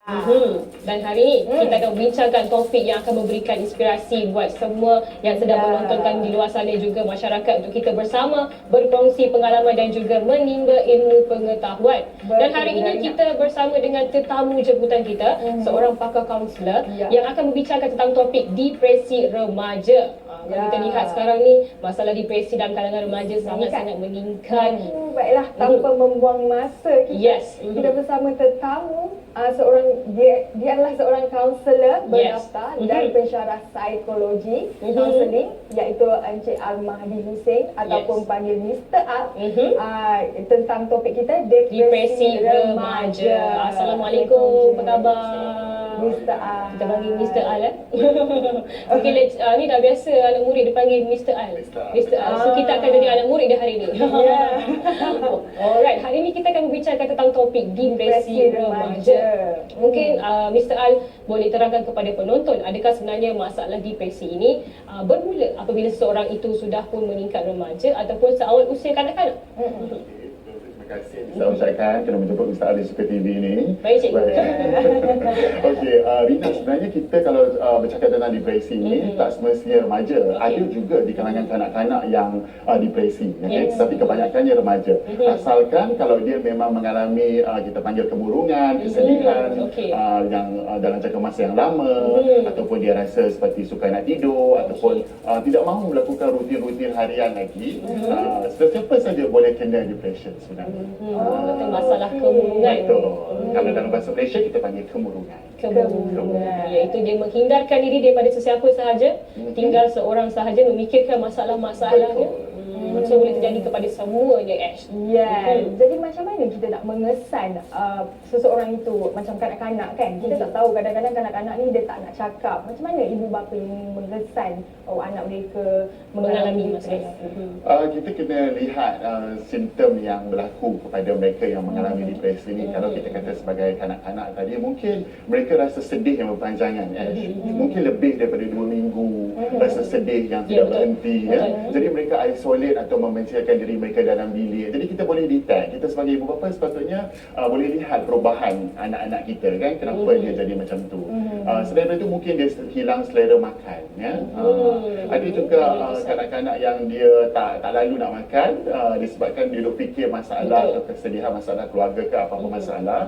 Dan hari ini kita akan membincangkan topik yang akan memberikan inspirasi buat semua yang sedang menontonkan di luar sana, juga masyarakat, untuk kita bersama berkongsi pengalaman dan juga menimba ilmu pengetahuan. Dan hari ini kita bersama dengan tetamu jemputan kita, seorang pakar kaunselor yang akan membincangkan tentang topik depresi remaja. Kalau kita lihat sekarang ni, masalah depresi dalam kalangan remaja sangat-sangat meningkat. Baiklah, tanpa membuang masa kita bersama tetamu, dia adalah seorang kaunselor berdaftar dan pensyarah psikologi kaunseling, iaitu Encik Al-Mahdi Hussein ataupun panggil Mr. Al, tentang topik kita depresi remaja. Assalamualaikum, apa khabar? Mr. Al. Kita panggil Mr. Al Okey, ni dah biasa anak murid dipanggil Mr. Al. Mr. Al. So kita akan jadi anak murid dia hari ni. Alright, hari ni kita akan berbincangkan tentang topik depresi remaja. Mungkin Mr. Al boleh terangkan kepada penonton, adakah sebenarnya masalah depresi ini bermula apabila seseorang itu sudah pun meningkat remaja ataupun seawal usia kanak-kanak? Terima kasih saya ucapkan kena menjemput Ustaz Ali Suka TV ni. Baik, cikgu. Okey, Rina, sebenarnya kita kalau bercakap tentang depresi ni tak semestinya remaja. Ada juga di kalangan kanak-kanak yang depresi, tapi kebanyakannya remaja. Asalkan kalau dia memang mengalami kita panggil kemurungan, kesedihan yang dalam jangka masa yang lama, ataupun dia rasa seperti suka nak tidur, ataupun tidak mahu melakukan rutin-rutin harian lagi, sesiapa saja boleh kena depression sebenarnya. Masalah kemurungan. Betul. Kalau dalam bahasa Malaysia kita panggil kemurungan. Kemurungan, iaitu dia menghindarkan diri daripada sesiapa sahaja, tinggal seorang sahaja memikirkan masalah-masalahnya. So boleh terjadi kepada semuanya, Ash. Jadi macam mana kita nak mengesan seseorang itu, macam kanak-kanak kan? Kita tak tahu, kadang-kadang kanak-kanak ni dia tak nak cakap. Macam mana ibu bapa yang mengesan anak mereka mengalami masalah? Kita kena lihat simptom yang berlaku kepada mereka yang mengalami depresi ni. Kalau kita kata sebagai kanak-kanak tadi, mungkin mereka rasa sedih yang berpanjangan, mungkin lebih daripada 2 minggu, rasa sedih yang tidak berhenti, jadi mereka isolate atau membencikan diri mereka dalam bilik. Jadi kita boleh detect, kita sebagai ibu bapa sepatutnya boleh lihat perubahan anak-anak kita kan, kenapa dia jadi macam tu. Selain itu mungkin dia hilang selera makan, ada juga kanak-kanak yang dia tak lalu nak makan disebabkan dia fikir masalah atau kesedihan, masalah keluarga ke apa-apa masalah,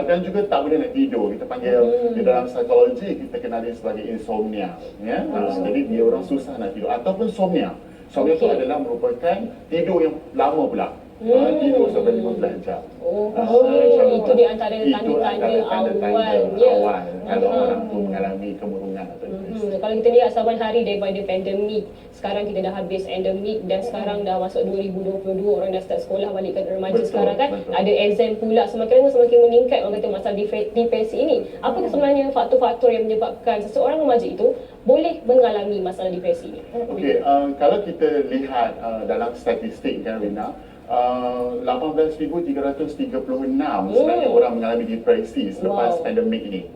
dan juga tak boleh nak tidur. Kita panggil di dalam psikologi kita kenali sebagai insomnia, jadi dia orang susah nak tidur ataupun somnia. Somnia itu adalah merupakan tidur yang lama pula, tidur sampai 15 jam. Itu di antara tanda-tanda awal kalau orang tu mengalami kemurungan atau depresi. Kalau kita lihat saban hari daripada pandemik, sekarang kita dah habis endemik dan sekarang dah masuk 2022, orang dah start sekolah balik ke remaja. Sekarang kan ada exam pula, semakin lama semakin meningkat orang kata masalah depresi ini. Apa sebenarnya faktor-faktor yang menyebabkan seseorang remaja itu boleh mengalami masalah depresi ini? Okey, kalau kita lihat dalam statistik kan Rina, 18,336 sebenarnya orang mengalami depresi selepas pandemik ini.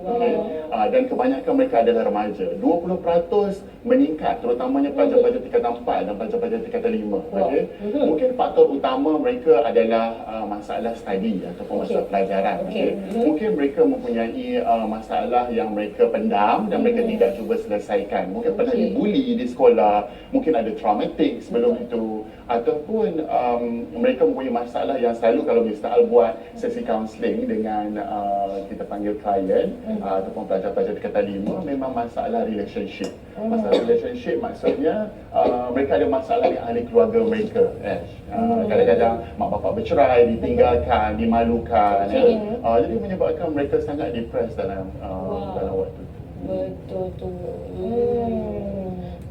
Dan kebanyakan mereka adalah remaja. 20% meningkat, terutamanya pelajar-pelajar tingkatan 4 dan pelajar-pelajar tingkatan 5. Mungkin faktor utama mereka adalah masalah study ataupun masalah pelajaran. Mungkin mereka mempunyai masalah yang mereka pendam dan mereka tidak cuba selesaikan. Mungkin pernah dibuli di sekolah, mungkin ada traumatik sebelum itu, ataupun mereka mempunyai masalah yang selalu kalau Mr. Al buat sesi kaunseling dengan kita panggil klien ataupun pelajar-pelajar tingkatan 5, memang masalah relationship. Masalah relationship maksudnya mereka ada masalah dengan ahli keluarga mereka. Kadang-kadang mak bapak bercerai, ditinggalkan, dimalukan, jadi menyebabkan mereka sangat depressed dalam waktu itu. Betul tu.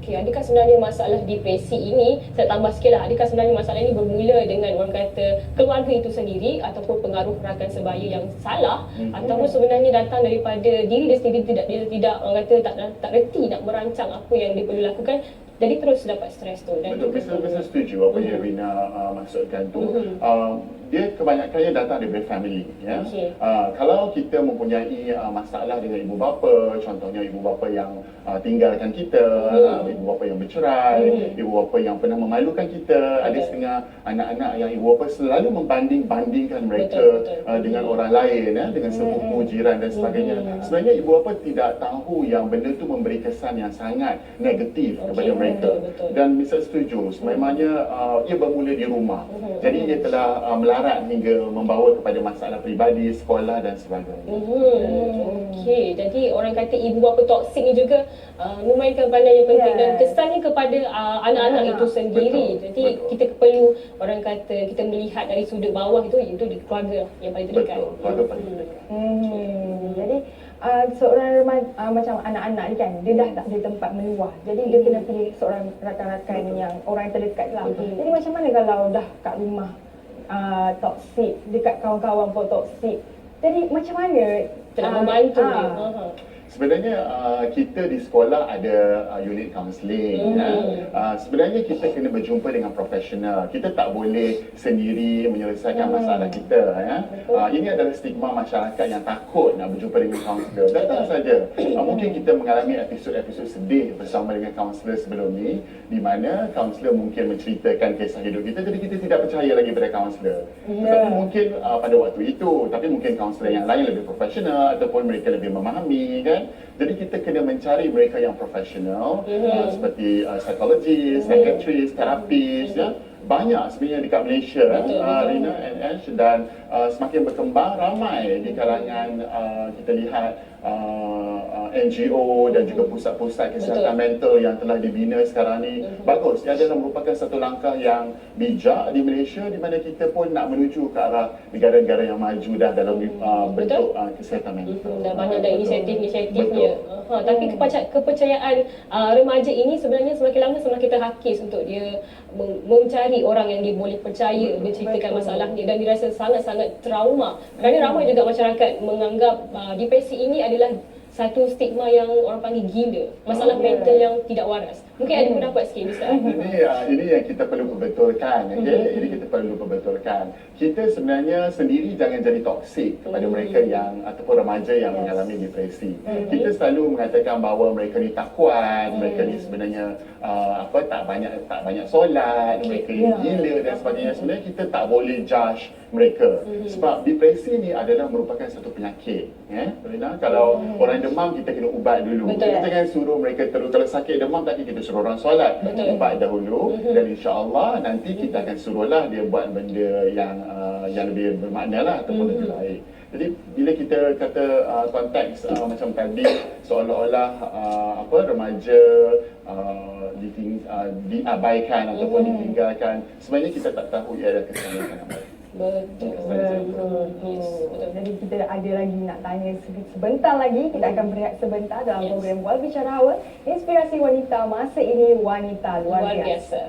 Adakah sebenarnya masalah depresi ini, saya tambah sikit lah, adakah sebenarnya masalah ini bermula dengan orang kata keluarga itu sendiri ataupun pengaruh rakan sebaya yang salah, ataupun sebenarnya datang daripada diri dia sendiri, dia tidak orang kata tak reti nak merancang apa yang dia perlu lakukan, jadi terus dapat stres tu. Dan betul, saya setuju apa yang Rina maksudkan tu. dia kebanyakannya datang daripada family, ya. Kalau kita mempunyai masalah dengan ibu bapa, contohnya ibu bapa yang tinggalkan kita, ibu bapa yang bercerai, ibu bapa yang pernah memalukan kita, ada setengah anak-anak yang ibu bapa selalu membanding-bandingkan mereka dengan orang lain, ya, dengan sepupu, jiran dan sebagainya. Sebenarnya ibu bapa tidak tahu yang benda tu memberi kesan yang sangat negatif kepada mereka. Dan Mr. setuju, sememangnya ia bermula di rumah. Jadi ia telah melarat hingga membawa kepada masalah peribadi, sekolah dan sebagainya. Okey, jadi orang kata ibu bapa toksik ni juga memainkan peranan yang penting dan kesannya kepada anak-anak itu sendiri. Jadi kita perlu, orang kata, kita melihat dari sudut bawah itu di keluarga yang paling terdekat. Betul, keluarga paling terdekat. Jadi seorang remaja macam anak-anak ni kan, dia dah tak ada tempat meluah. Jadi dia kena pilih seorang rakan-rakan yang orang yang terdekat lah. Jadi macam mana kalau dah kat rumah toksik, dekat kawan-kawan pun toksik, jadi macam mana nak membantu dia? Sebenarnya kita di sekolah ada unit counselling. Sebenarnya kita kena berjumpa dengan profesional. Kita tak boleh sendiri menyelesaikan masalah kita. Ini adalah stigma masyarakat yang takut nak berjumpa dengan kaunselor. Datang saja. Mungkin kita mengalami episod-episod sedih bersama dengan kaunselor sebelum ni, di mana kaunselor mungkin menceritakan kisah hidup kita, jadi kita tidak percaya lagi pada kaunselor. Tetapi mungkin pada waktu itu, tapi mungkin kaunselor yang lain lebih profesional ataupun mereka lebih memahami, kan? Jadi kita kena mencari mereka yang profesional, seperti psikologis, psychiatrist, terapis, ya. Banyak sebenarnya dekat Malaysia, Rina and Ash, dan semakin berkembang, ramai di kalangan kita lihat NGO dan juga pusat-pusat kesihatan mental yang telah dibina sekarang ni. Bagus, ia adalah merupakan satu langkah yang bijak di Malaysia, di mana kita pun nak menuju ke arah negara-negara yang maju dah dalam bentuk kesihatan mental. Dah banyak dah inisiatif-inisiatifnya. Tapi kepercayaan remaja ini sebenarnya semakin lama semakin terhakis untuk dia mencari orang yang dia boleh percaya menceritakan masalah dia, dan dirasa sangat-sangat trauma. Kerana ramai juga masyarakat menganggap depresi ini adalah satu stigma yang orang panggil gila, masalah mental yang tidak waras. Mungkin ada pendapat sikit, Ustaz. Ini yang kita perlu perbetulkan. Ini kita perlu perbetulkan. Kita sebenarnya sendiri jangan jadi toksik kepada mereka yang ataupun remaja yang mengalami depresi. Kita selalu mengatakan bahawa mereka ni tak kuat, mereka ni sebenarnya tak banyak solat, mereka ni gila dan sebagainya. Sebenarnya kita tak boleh judge mereka. Sebab depresi ni adalah merupakan satu penyakit. Kalau orang demam, kita kena ubat dulu. Kita jangan suruh mereka terus. Kalau sakit demam tadi, kita suruh orang solat, ubat dahulu, dan insya-Allah nanti kita akan suruhlah dia buat benda yang lebih bermakna lah ataupun lebih baik. Jadi bila kita kata konteks macam tadi, seolah-olah remaja diabaikan ataupun ditinggalkan, sebenarnya kita tak tahu ia ada kesan yang sangat baik. Betul. Jadi kita ada lagi nak tanya sebentar lagi. Kita akan berehat sebentar dalam program World Bicara Hour, inspirasi wanita masa ini, wanita luar biasa.